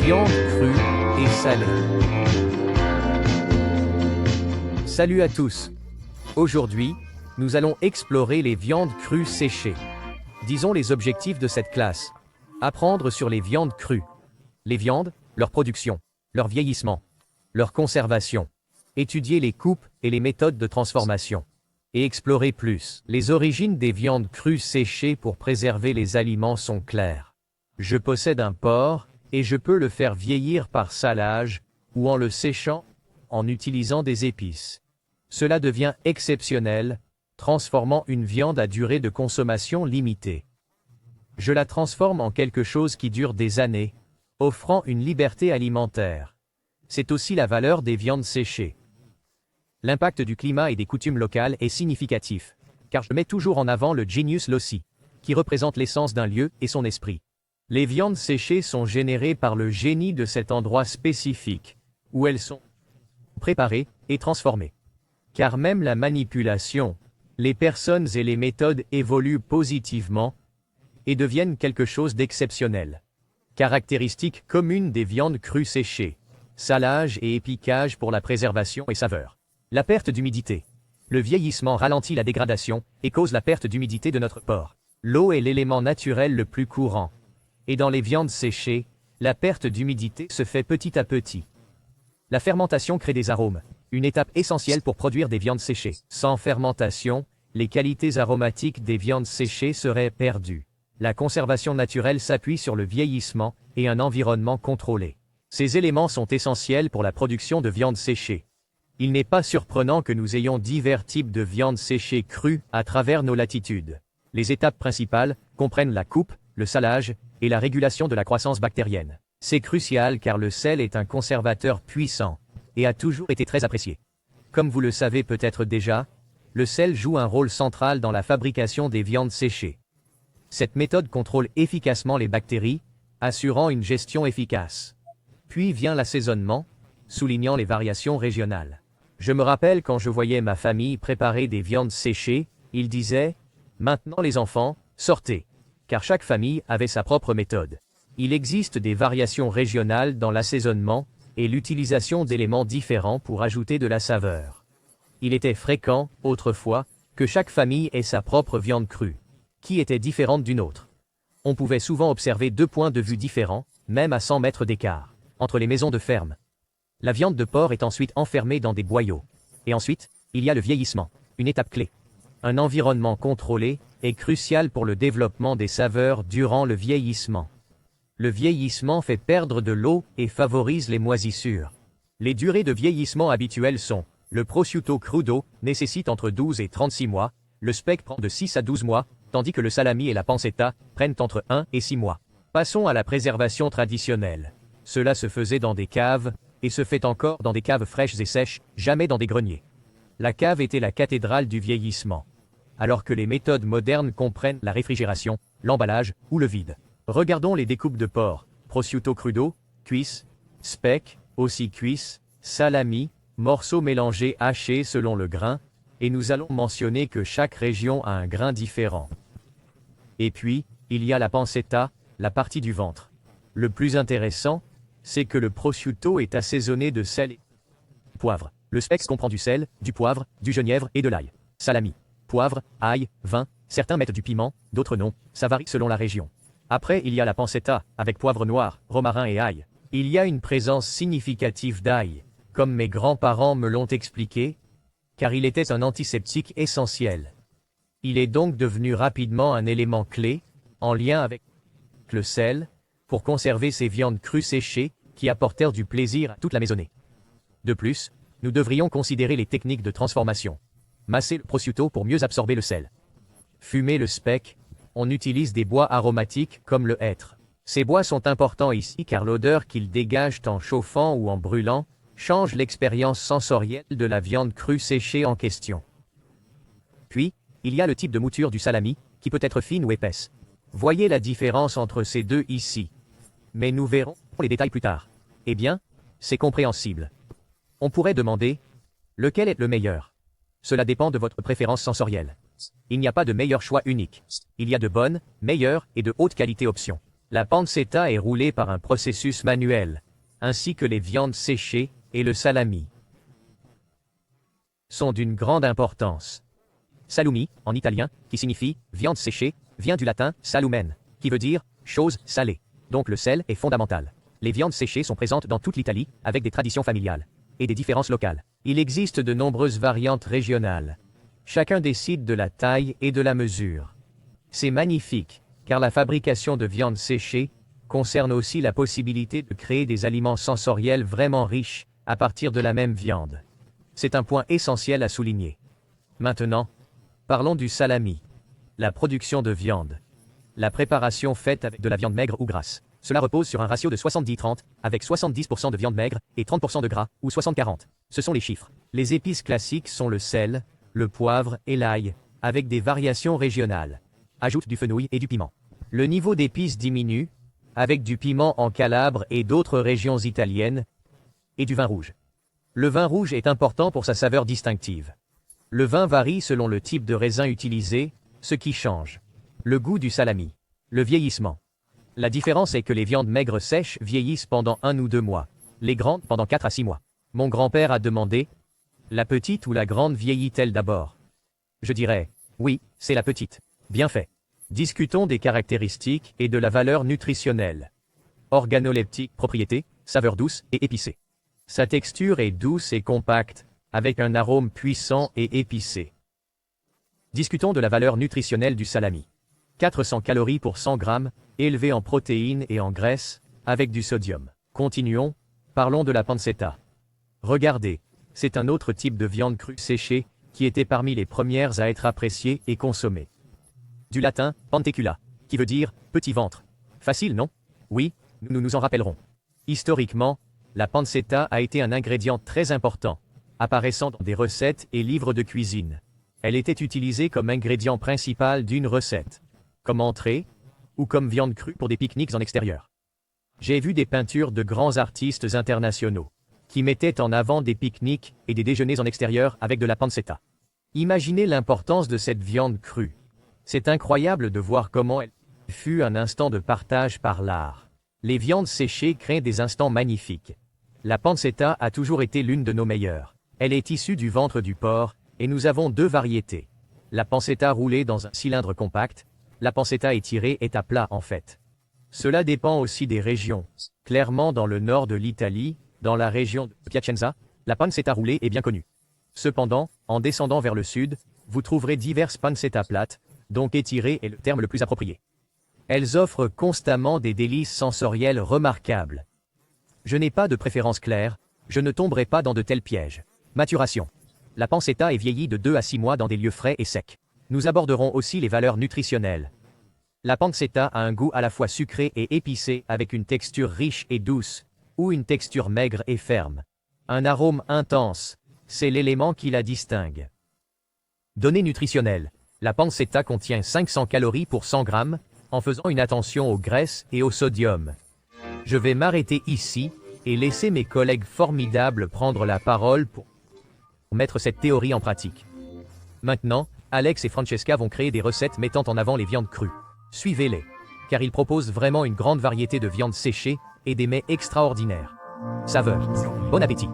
viande crue et salée. Salut à tous. Aujourd'hui, nous allons explorer les viandes crues séchées. Disons les objectifs de cette classe. Apprendre sur les viandes crues. Les viandes, leur production, leur vieillissement, leur conservation. Étudier les coupes et les méthodes de transformation. Et explorer plus. Les origines des viandes crues séchées pour préserver les aliments sont claires. Je possède un porc, et je peux le faire vieillir par salage, ou en le séchant, en utilisant des épices. Cela devient exceptionnel, transformant une viande à durée de consommation limitée. Je la transforme en quelque chose qui dure des années, offrant une liberté alimentaire. C'est aussi la valeur des viandes séchées. L'impact du climat et des coutumes locales est significatif, car je mets toujours en avant le genius loci, qui représente l'essence d'un lieu et son esprit. Les viandes séchées sont générées par le génie de cet endroit spécifique, où elles sont préparées et transformées. Car même la manipulation, les personnes et les méthodes évoluent positivement et deviennent quelque chose d'exceptionnel. Caractéristiques communes des viandes crues séchées. Salage et épiquage pour la préservation et saveur. La perte d'humidité. Le vieillissement ralentit la dégradation et cause la perte d'humidité de notre porc. L'eau est l'élément naturel le plus courant. Et dans les viandes séchées, la perte d'humidité se fait petit à petit. La fermentation crée des arômes, une étape essentielle pour produire des viandes séchées. Sans fermentation, les qualités aromatiques des viandes séchées seraient perdues. La conservation naturelle s'appuie sur le vieillissement et un environnement contrôlé. Ces éléments sont essentiels pour la production de viandes séchées. Il n'est pas surprenant que nous ayons divers types de viandes séchées crues à travers nos latitudes. Les étapes principales comprennent la coupe, le salage et la régulation de la croissance bactérienne. C'est crucial car le sel est un conservateur puissant et a toujours été très apprécié. Comme vous le savez peut-être déjà, le sel joue un rôle central dans la fabrication des viandes séchées. Cette méthode contrôle efficacement les bactéries, assurant une gestion efficace. Puis vient l'assaisonnement, soulignant les variations régionales. Je me rappelle quand je voyais ma famille préparer des viandes séchées, ils disaient « Maintenant les enfants, sortez », car chaque famille avait sa propre méthode. Il existe des variations régionales dans l'assaisonnement et l'utilisation d'éléments différents pour ajouter de la saveur. Il était fréquent, autrefois, que chaque famille ait sa propre viande crue, qui était différente d'une autre. On pouvait souvent observer deux points de vue différents, même à 100 mètres d'écart, entre les maisons de ferme. La viande de porc est ensuite enfermée dans des boyaux. Et ensuite, il y a le vieillissement, une étape clé. Un environnement contrôlé est crucial pour le développement des saveurs durant le vieillissement. Le vieillissement fait perdre de l'eau et favorise les moisissures. Les durées de vieillissement habituelles sont le prosciutto crudo nécessite entre 12 et 36 mois, le speck prend de 6 à 12 mois, tandis que le salami et la pancetta prennent entre 1 et 6 mois. Passons à la préservation traditionnelle. Cela se faisait dans des caves, et se fait encore dans des caves fraîches et sèches, jamais dans des greniers. La cave était la cathédrale du vieillissement, alors que les méthodes modernes comprennent la réfrigération, l'emballage ou le vide. Regardons les découpes de porc, prosciutto crudo, cuisse, speck, aussi cuisse, salami, morceaux mélangés hachés selon le grain, et nous allons mentionner que chaque région a un grain différent. Et puis, il y a la pancetta, la partie du ventre. Le plus intéressant, c'est que le prosciutto est assaisonné de sel et poivre. Le speck comprend du sel, du poivre, du genièvre et de l'ail. Salami, poivre, ail, vin, certains mettent du piment, d'autres non, ça varie selon la région. Après, il y a la pancetta, avec poivre noir, romarin et ail. Il y a une présence significative d'ail, comme mes grands-parents me l'ont expliqué, car il était un antiseptique essentiel. Il est donc devenu rapidement un élément clé, en lien avec le sel, pour conserver ces viandes crues séchées, qui apportèrent du plaisir à toute la maisonnée. De plus, nous devrions considérer les techniques de transformation. Masser le prosciutto pour mieux absorber le sel. Fumer le speck, on utilise des bois aromatiques comme le hêtre. Ces bois sont importants ici car l'odeur qu'ils dégagent en chauffant ou en brûlant change l'expérience sensorielle de la viande crue séchée en question. Puis, il y a le type de mouture du salami, qui peut être fine ou épaisse. Voyez la différence entre ces deux ici. Mais nous verrons les détails plus tard. Eh bien, c'est compréhensible. On pourrait demander, lequel est le meilleur? Cela dépend de votre préférence sensorielle. Il n'y a pas de meilleur choix unique. Il y a de bonnes, meilleures et de haute qualité options. La pancetta est roulée par un processus manuel, ainsi que les viandes séchées et le salami sont d'une grande importance. Salumi, en italien, qui signifie viande séchée, vient du latin salumen, qui veut dire chose salée. Donc le sel est fondamental. Les viandes séchées sont présentes dans toute l'Italie, avec des traditions familiales et des différences locales. Il existe de nombreuses variantes régionales. Chacun décide de la taille et de la mesure. C'est magnifique, car la fabrication de viande séchée concerne aussi la possibilité de créer des aliments sensoriels vraiment riches à partir de la même viande. C'est un point essentiel à souligner. Maintenant, parlons du salami. La production de viande. La préparation faite avec de la viande maigre ou grasse. Cela repose sur un ratio de 70-30, avec 70% de viande maigre et 30% de gras, ou 60-40. Ce sont les chiffres. Les épices classiques sont le sel, le poivre et l'ail, avec des variations régionales. Ajoute du fenouil et du piment. Le niveau d'épices diminue, avec du piment en Calabre et d'autres régions italiennes, et du vin rouge. Le vin rouge est important pour sa saveur distinctive. Le vin varie selon le type de raisin utilisé, ce qui change. Le goût du salami. Le vieillissement. La différence est que les viandes maigres sèches vieillissent pendant 1 ou 2 mois, les grandes pendant 4 à 6 mois. Mon grand-père a demandé, la petite ou la grande vieillit-elle d'abord? Je dirais, oui, c'est la petite. Bien fait. Discutons des caractéristiques et de la valeur nutritionnelle. Organoleptique, propriété, saveur douce et épicée. Sa texture est douce et compacte, avec un arôme puissant et épicé. Discutons de la valeur nutritionnelle du salami. 400 calories pour 100 grammes, élevé en protéines et en graisses, avec du sodium. Continuons, parlons de la pancetta. Regardez, c'est un autre type de viande crue séchée, qui était parmi les premières à être appréciées et consommées. Du latin, pantecula, qui veut dire « petit ventre ». Facile, non? Oui, nous nous en rappellerons. Historiquement, la pancetta a été un ingrédient très important, apparaissant dans des recettes et livres de cuisine. Elle était utilisée comme ingrédient principal d'une recette, comme entrée, ou comme viande crue pour des pique-niques en extérieur. J'ai vu des peintures de grands artistes internationaux, qui mettaient en avant des pique-niques et des déjeuners en extérieur avec de la pancetta. Imaginez l'importance de cette viande crue. C'est incroyable de voir comment elle fut un instant de partage par l'art. Les viandes séchées créent des instants magnifiques. La pancetta a toujours été l'une de nos meilleures. Elle est issue du ventre du porc, et nous avons 2 variétés. La pancetta roulée dans un cylindre compact, la pancetta étirée est à plat en fait. Cela dépend aussi des régions. Clairement dans le nord de l'Italie, dans la région de Piacenza, la pancetta roulée est bien connue. Cependant, en descendant vers le sud, vous trouverez diverses pancetta plates, donc étirées est le terme le plus approprié. Elles offrent constamment des délices sensorielles remarquables. Je n'ai pas de préférence claire, je ne tomberai pas dans de tels pièges. Maturation. La pancetta est vieillie de 2 à 6 mois dans des lieux frais et secs. Nous aborderons aussi les valeurs nutritionnelles. La pancetta a un goût à la fois sucré et épicé avec une texture riche et douce, ou une texture maigre et ferme. Un arôme intense, c'est l'élément qui la distingue. Données nutritionnelles. La pancetta contient 500 calories pour 100 grammes, en faisant une attention aux graisses et au sodium. Je vais m'arrêter ici et laisser mes collègues formidables prendre la parole pour mettre cette théorie en pratique. Maintenant, Alex et Francesca vont créer des recettes mettant en avant les viandes crues. Suivez-les, car ils proposent vraiment une grande variété de viandes séchées et des mets extraordinaires. Saveur. Bon appétit!